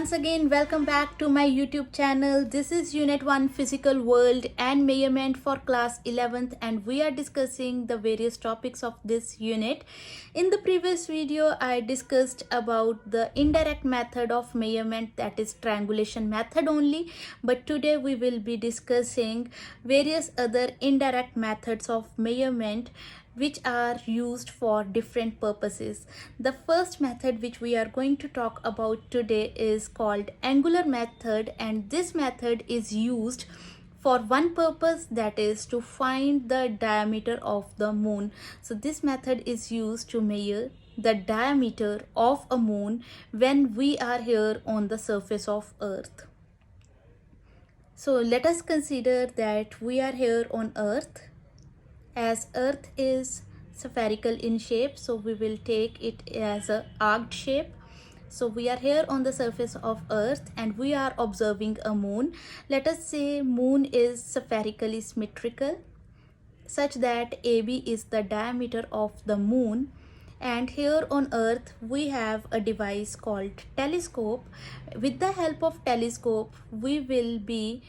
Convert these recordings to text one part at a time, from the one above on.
Once again, welcome back to my YouTube channel. This is Unit 1 Physical World and Measurement for class 11th, and we are discussing the various topics of this unit. In the previous video, I discussed about the indirect method of measurement, that is triangulation method only, but today we will be discussing various other indirect methods of measurement which are used for different purposes. The first method which we are going to talk about today is called angular method, and this method is used for one purpose, that is to find the diameter of the moon. So this method is used to measure the diameter of a moon when we are here on the surface of Earth. So let us consider that we are here on Earth. As Earth is spherical in shape, so we will take it as a arced shape. So we are here on the surface of Earth and we are observing a moon. Let us say moon is spherically symmetrical such that AB is the diameter of the moon. And here on Earth we have a device called telescope. With the help of telescope we will be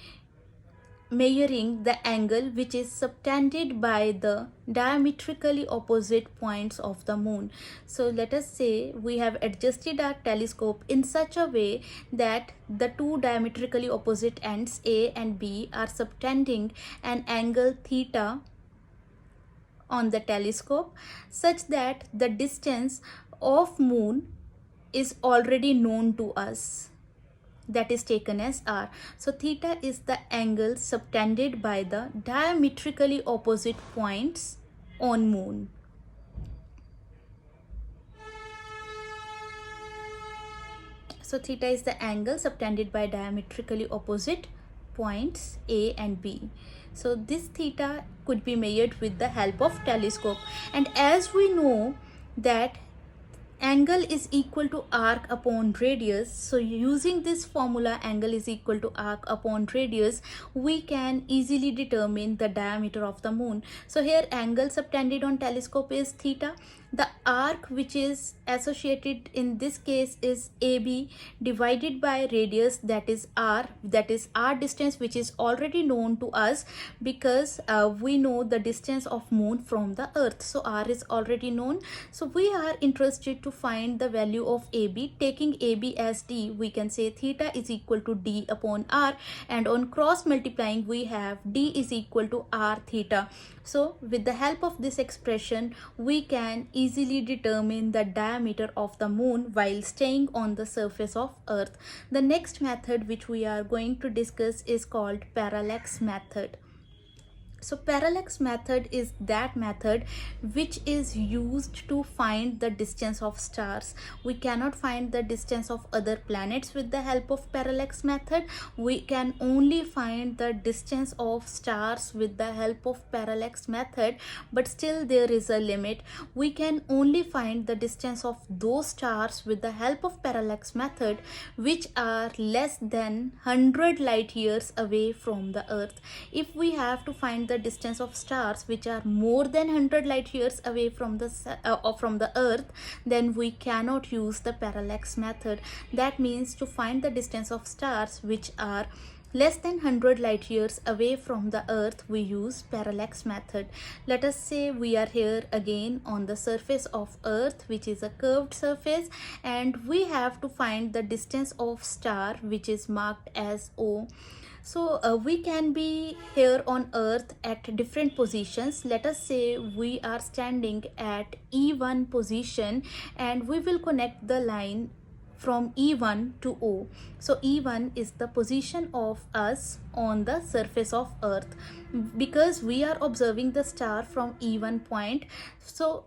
measuring the angle which is subtended by the diametrically opposite points of the moon. So let us say we have adjusted our telescope in such a way that the two diametrically opposite ends A and B are subtending an angle theta on the telescope, such that the distance of moon is already known to us, that is taken as r. So theta is the angle subtended by the diametrically opposite points on moon. So theta is the angle subtended by diametrically opposite points A and B. So this theta could be measured with the help of telescope, and as we know that angle is equal to arc upon radius, so using this formula angle is equal to arc upon radius, we can easily determine the diameter of the moon. So here angle subtended on telescope is theta. The arc which is associated in this case is AB divided by radius, that is r, that is r distance, which is already known to us because we know the distance of moon from the Earth. So r is already known. So we are interested to find the value of AB. Taking AB as d, we can say theta is equal to d upon r, and on cross multiplying we have d is equal to r theta. So with the help of this expression we can easily determine the diameter of the moon while staying on the surface of Earth. The next method which we are going to discuss is called parallax method. So parallax method is that method which is used to find the distance of stars. We cannot find the distance of other planets with the help of parallax method. We can only find the distance of stars with the help of parallax method, but still there is a limit. We can only find the distance of those stars with the help of parallax method which are less than 100 light years away from the Earth. If we have to find the distance of stars which are more than 100 light years away from the Earth, then we cannot use the parallax method. That means to find the distance of stars which are less than 100 light years away from the Earth, we use parallax method. Let us say we are here again on the surface of Earth, which is a curved surface, and we have to find the distance of star which is marked as O. So we can be here on Earth at different positions. Let us say we are standing at E1 position and we will connect the line from E1 to O. So E1 is the position of us on the surface of Earth because we are observing the star from E1 point. So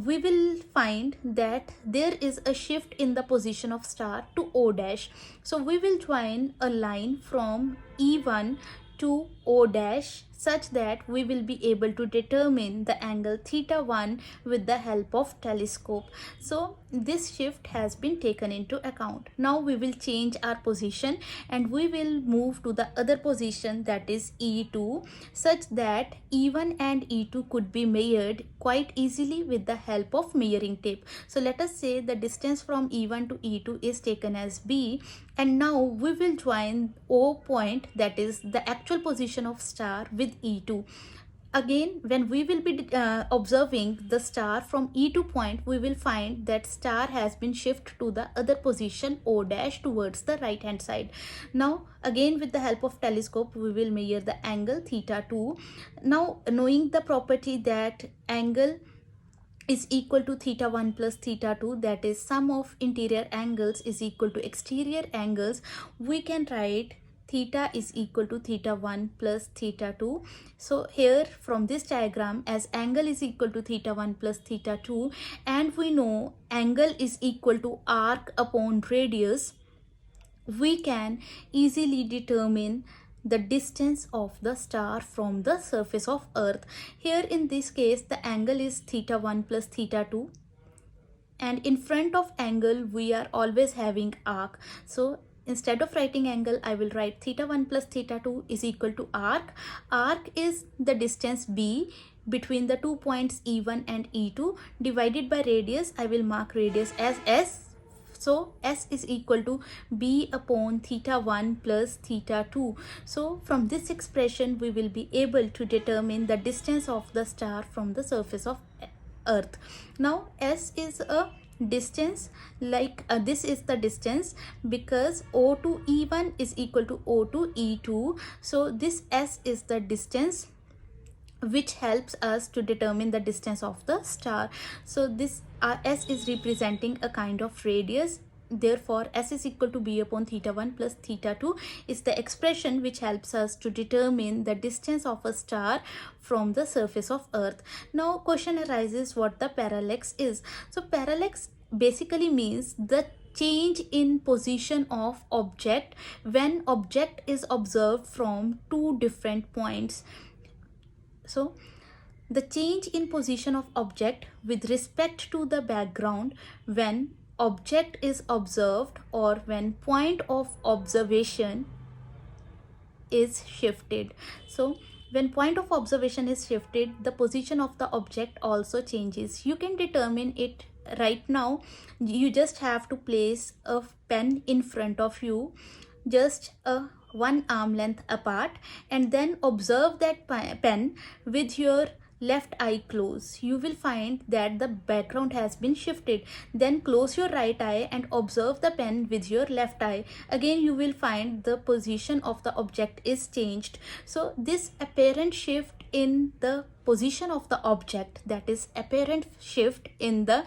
we will find that there is a shift in the position of star to O dash. So we will join a line from E1 to O dash such that we will be able to determine the angle theta 1 with the help of telescope. So this shift has been taken into account. Now we will change our position and we will move to the other position, that is E2, such that E1 and E2 could be measured quite easily with the help of measuring tape. So let us say the distance from E1 to E2 is taken as B, and now we will join O point, that is the actual position of star, with E2. Again, when we will be observing the star from E2 point, we will find that star has been shifted to the other position O dash towards the right hand side. Now again, with the help of telescope, we will measure the angle theta 2. Now, knowing the property that angle is equal to theta 1 plus theta 2, that is sum of interior angles is equal to exterior angles, we can write theta is equal to theta 1 plus theta 2. So here from this diagram, as angle is equal to theta 1 plus theta 2 and we know angle is equal to arc upon radius, we can easily determine the distance of the star from the surface of earth. Here in this case, the angle is theta 1 plus theta 2, and in front of angle we are always having arc. So instead of writing angle, I will write theta 1 plus theta 2 is equal to arc. Arc is the distance B between the 2 points E1 and E2 divided by radius. I will mark radius as S. So S is equal to B upon theta 1 plus theta 2. So from this expression, we will be able to determine the distance of the star from the surface of earth. Now S is a distance, like this is the distance because O to E1 is equal to O to E2. So this S is the distance which helps us to determine the distance of the star. So this S is representing a kind of radius. Therefore, S is equal to B upon theta 1 plus theta 2 is the expression which helps us to determine the distance of a star from the surface of earth. Now question arises what the parallax is. So parallax basically means the change in position of object when object is observed from two different points. So the change in position of object with respect to the background when object is observed or when point of observation is shifted. So when point of observation is shifted, the position of the object also changes. You can determine it right now. You just have to place a pen in front of you, just a 1 arm length apart, and then observe that pen with your left eye closed. You will find that the background has been shifted. Then close your right eye and observe the pen with your left eye. Again you will find the position of the object is changed. So this apparent shift in the position of the object, that is apparent shift in the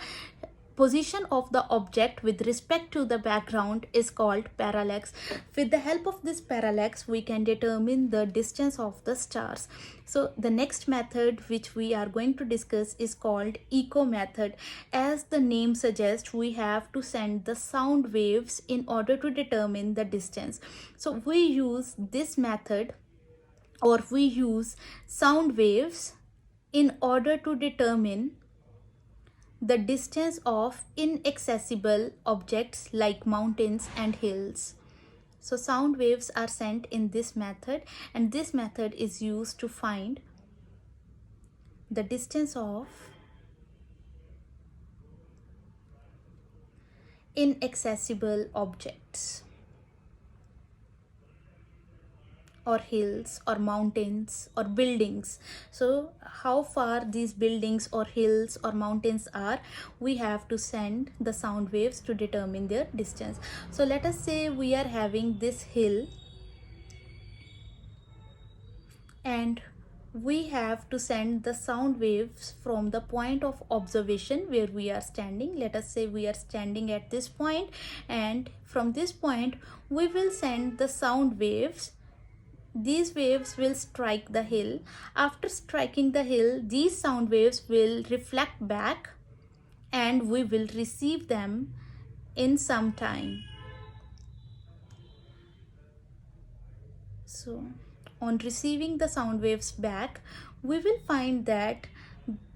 position of the object with respect to the background, is called parallax. With the help of this parallax, we can determine the distance of the stars. So the next method which we are going to discuss is called echo method. As the name suggests, we have to send the sound waves in order to determine the distance. So we use this method, or we use sound waves in order to determine the distance of inaccessible objects like mountains and hills. So sound waves are sent in this method, and this method is used to find the distance of inaccessible objects, or hills or mountains or buildings. So how far these buildings or hills or mountains are, we have to send the sound waves to determine their distance. So let us say we are having this hill and we have to send the sound waves from the point of observation where we are standing. Let us say we are standing at this point, and from this point we will send the sound waves. These waves will strike the hill. After striking the hill, these sound waves will reflect back and we will receive them in some time. So on receiving the sound waves back, we will find that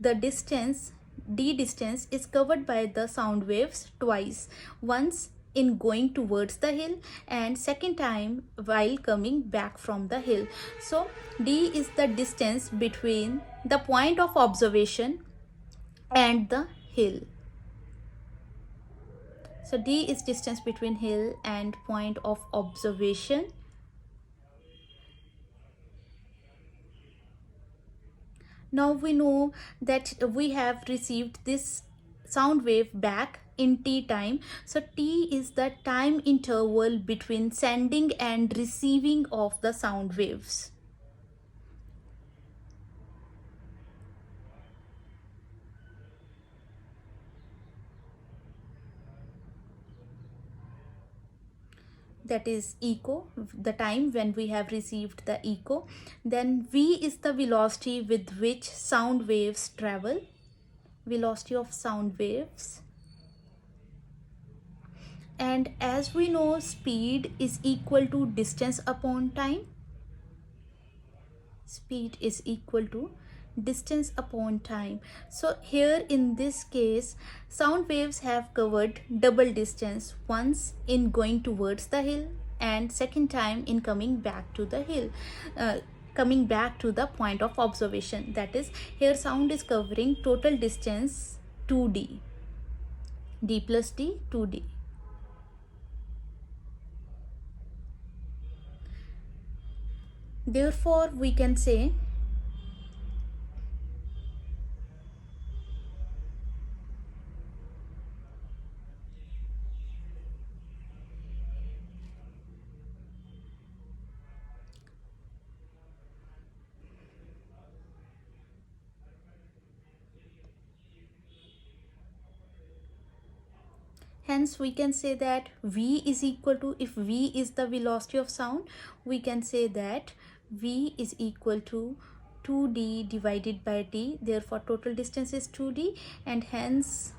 the distance d distance is covered by the sound waves twice, once in going towards the hill and second time while coming back from the hill. So d is the distance between the point of observation and the hill. So d is distance between hill and point of observation. Now we know that we have received this sound wave back in t time. So t is the time interval between sending and receiving of the sound waves. That is echo, the time when we have received the echo. Then v is the velocity with which sound waves travel, velocity of sound waves. And as we know, speed is equal to distance upon time. Speed is equal to distance upon time. So here in this case, sound waves have covered double distance, once in going towards the hill and second time in coming back to the hill, coming back to the point of observation. That is, here sound is covering total distance 2d, d plus d, 2d. Therefore we can say hence we can say that v is equal to, if v is the velocity of sound, we can say that v is equal to 2d divided by d. Therefore total distance is 2d, and hence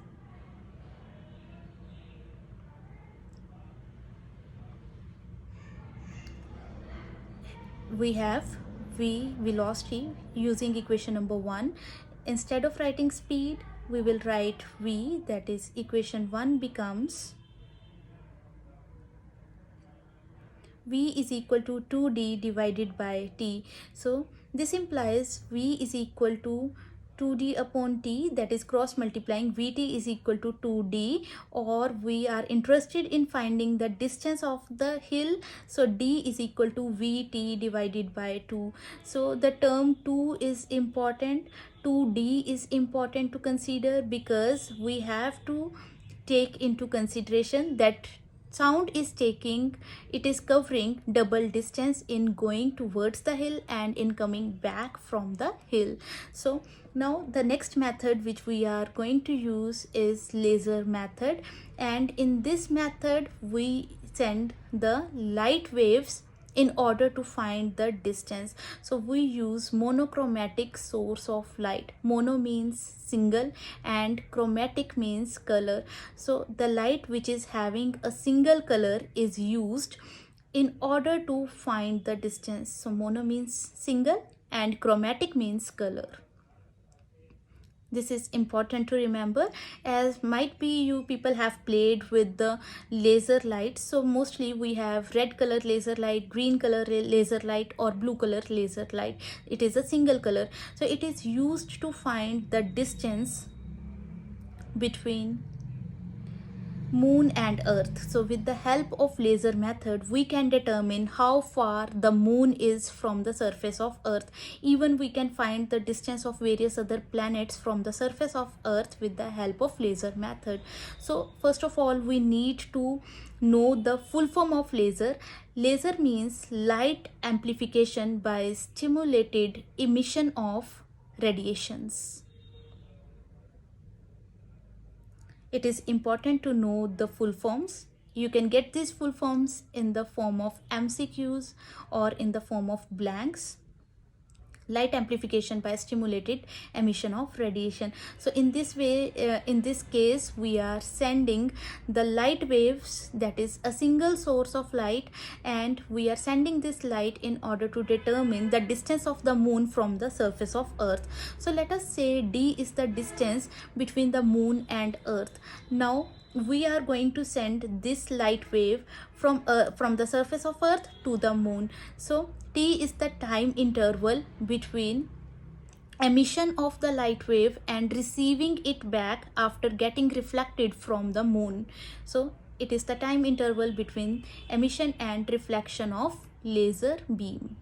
we have v velocity using equation number 1. Instead of writing speed, we will write v, that is equation 1 becomes v is equal to 2d divided by t. So this implies v is equal to 2d upon t, that is cross multiplying vt is equal to 2d, or we are interested in finding the distance of the hill, so d is equal to vt divided by 2. So the term 2 is important, 2d is important to consider, because we have to take into consideration that sound is covering double distance in going towards the hill and in coming back from the hill. So now the next method which we are going to use is laser method, and in this method we send the light waves in order to find the distance. So we use monochromatic source of light. Mono means single and chromatic means color. So the light which is having a single color is used in order to find the distance. So mono means single and chromatic means color. This is important to remember, as might be you people have played with the laser light. So mostly we have red color laser light, green color laser light, or blue color laser light. It is a single color, so it is used to find the distance between moon and earth. So with the help of laser method, we can determine how far the moon is from the surface of earth. Even we can find the distance of various other planets from the surface of earth with the help of laser method. So first of all, we need to know the full form of laser. Laser means light amplification by stimulated emission of radiations. It is important to know the full forms. You can get these full forms in the form of MCQs or in the form of blanks. light amplification by stimulated emission of radiation. So in this way, in this case, we are sending the light waves, that is a single source of light, and we are sending this light in order to determine the distance of the moon from the surface of earth. So let us say d is the distance between the moon and earth. Now we are going to send this light wave from the surface of earth to the moon. So t is the time interval between emission of the light wave and receiving it back after getting reflected from the moon. So it is the time interval between emission and reflection of laser beam.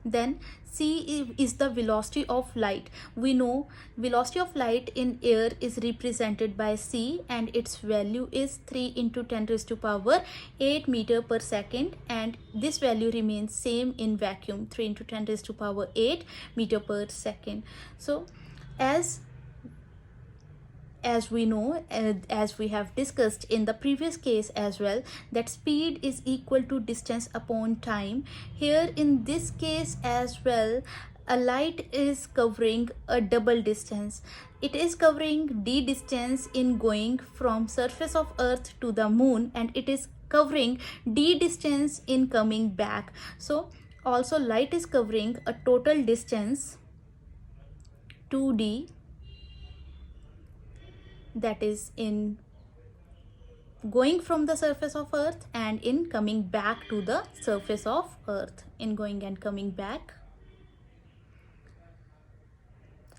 Then c is the velocity of light. We know velocity of light in air is represented by c, and its value is 3 into 10 raised to power 8 meter per second, and this value remains same in vacuum, 3 into 10 raised to power 8 meter per second. So as we know, as we have discussed in the previous case as well, that speed is equal to distance upon time. Here in this case as well, a light is covering a double distance. It is covering d distance in going from surface of earth to the moon, and it is covering d distance in coming back. So also light is covering a total distance 2d, that is in going from the surface of earth and in coming back to the surface of earth, in going and coming back.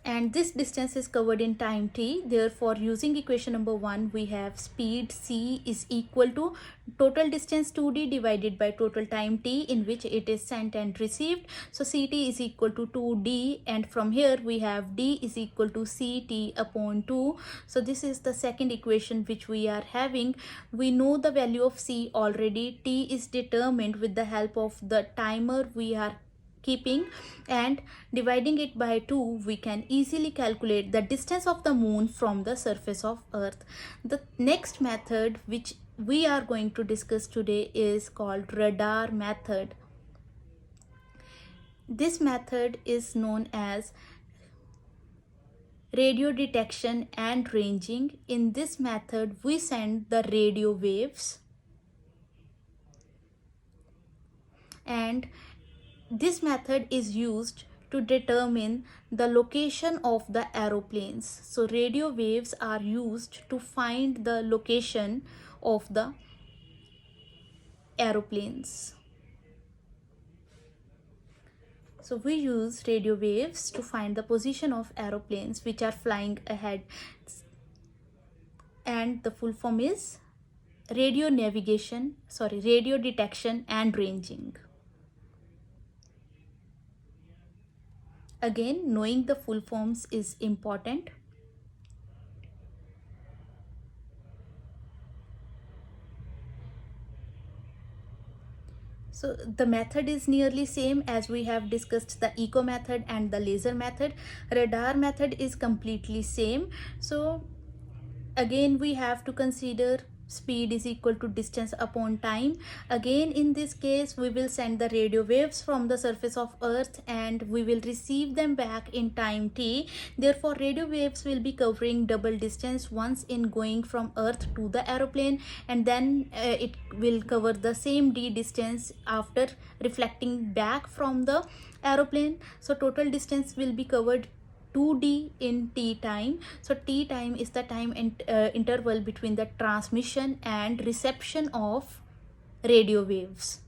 And this distance is covered in time t. Therefore, using equation number 1, we have speed c is equal to total distance 2d divided by total time t in which it is sent and received. So ct is equal to 2d, and from here we have d is equal to ct upon 2. So this is the second equation which we are having. We know the value of c already. T is determined with the help of the timer we are keeping, and dividing it by 2, we can easily calculate the distance of the moon from the surface of earth. The next method which we are going to discuss today is called radar method. This method is known as radio detection and ranging. In this method, we send the radio waves, and this method is used to determine the location of the aeroplanes. So radio waves are used to find the location of the aeroplanes. So we use radio waves to find the position of aeroplanes which are flying ahead, and the full form is radio detection and ranging. Again, knowing the full forms is important. So the method is nearly same as we have discussed the echo method and the laser method. Radar method is completely same. So again, we have to consider speed is equal to distance upon time. Again, in this case, we will send the radio waves from the surface of earth and we will receive them back in time t. Therefore, radio waves will be covering double distance, once in going from earth to the aeroplane, and then it will cover the same d distance after reflecting back from the aeroplane. So total distance will be covered 2d in t time. So t time is the time interval between the transmission and reception of radio waves.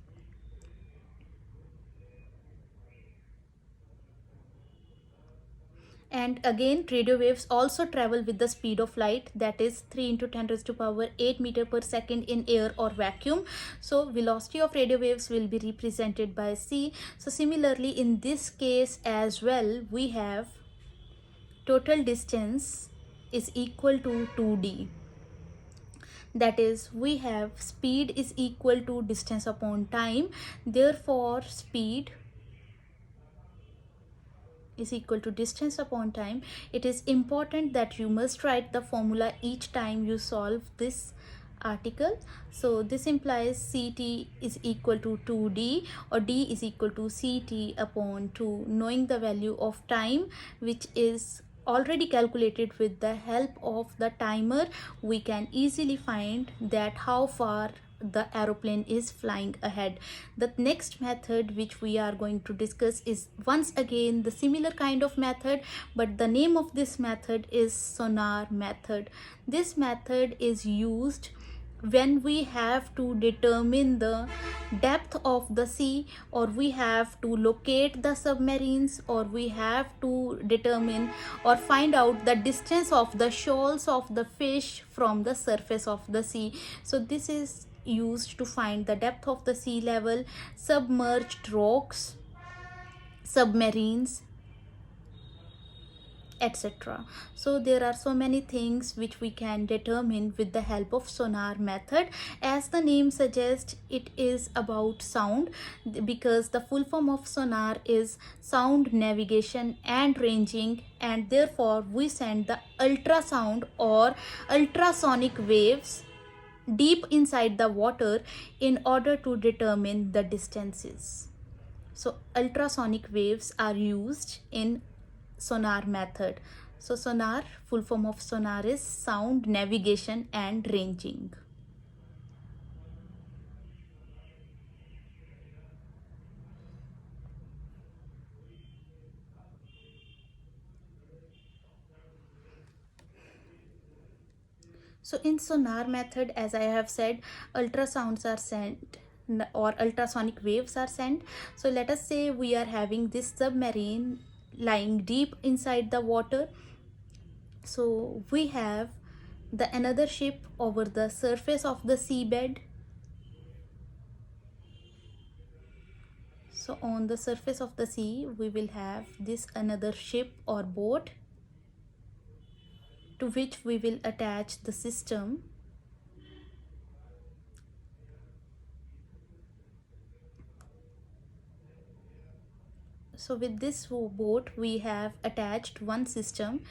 And again, radio waves also travel with the speed of light, that is 3 into 10 raised to power 8 meter per second in air or vacuum. So velocity of radio waves will be represented by c. So similarly, in this case as well, we have total distance is equal to 2d. That is, we have speed is equal to distance upon time. Therefore, speed is equal to distance upon time. It is important that you must write the formula each time you solve this article. So this implies CT is equal to 2D, or D is equal to CT upon 2. Knowing the value of time, which is already calculated with the help of the timer, we can easily find that how far the aeroplane is flying ahead. The next method which we are going to discuss is once again the similar kind of method, but the name of this method is sonar method. This method is used when we have to determine the depth of the sea, or we have to locate the submarines, or we have to determine or find out the distance of the shoals of the fish from the surface of the sea. So this is used to find the depth of the sea level, submerged rocks, submarines, etc. So there are so many things which we can determine with the help of sonar method. As the name suggests, it is about sound, because the full form of sonar is sound navigation and ranging, and therefore we send the ultrasound or ultrasonic waves deep inside the water in order to determine the distances. So ultrasonic waves are used in sonar method. So sonar, full form of sonar is sound navigation and ranging. So in sonar method, as I have said, ultrasounds are sent or ultrasonic waves are sent. So let us say we are having this submarine lying deep inside the water. So we have the another ship over the surface of the seabed. So on the surface of the sea, we will have this another ship or boat, to which we will attach the system. So with this boat, we have attached one system.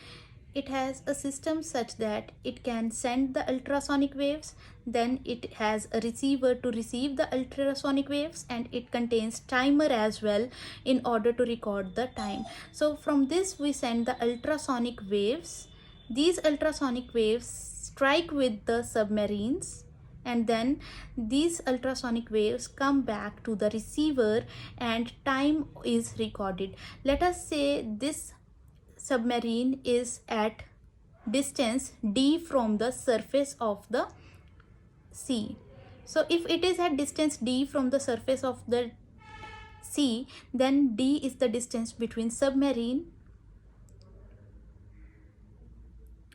It has a system such that it can send the ultrasonic waves, then it has a receiver to receive the ultrasonic waves, and it contains timer as well in order to record the time. So from this we send the ultrasonic waves. These ultrasonic waves strike with the submarines, and then these ultrasonic waves come back to the receiver and time is recorded. Let us say this submarine is at distance d from the surface of the sea. So if it is at distance d from the surface of the sea, then d is the distance between submarine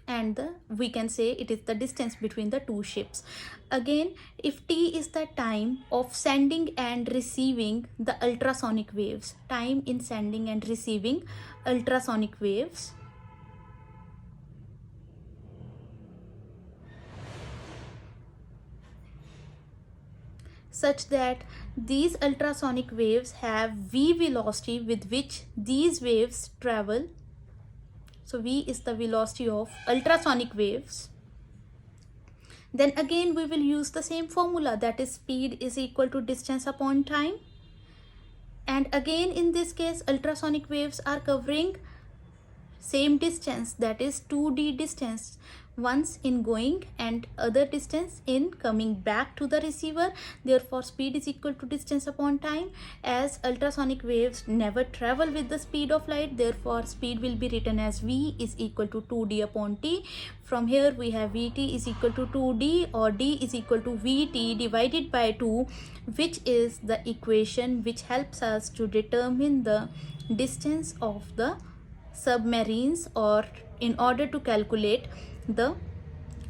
and we can say it is the distance between the two ships. Again, if t is the time of sending and receiving the ultrasonic waves, time in sending and receiving ultrasonic waves, such that these ultrasonic waves have v velocity with which these waves travel. So v is the velocity of ultrasonic waves. Then again we will use the same formula, that is speed is equal to distance upon time. And again in this case, ultrasonic waves are covering same distance, that is 2d distance, once in going and other distance in coming back to the receiver. Therefore speed is equal to distance upon time. As ultrasonic waves never travel with the speed of light, therefore speed will be written as v is equal to 2d upon t. From here we have vt is equal to 2d, or d is equal to vt divided by 2, which is the equation which helps us to determine the distance of the submarines, or in order to calculate the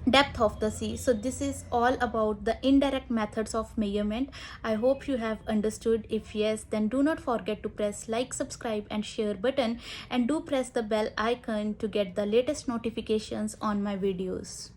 depth of the sea. So this is all about the indirect methods of measurement. I hope you have understood. If yes, then do not forget to press like, subscribe and share button, and do press the bell icon to get the latest notifications on my videos.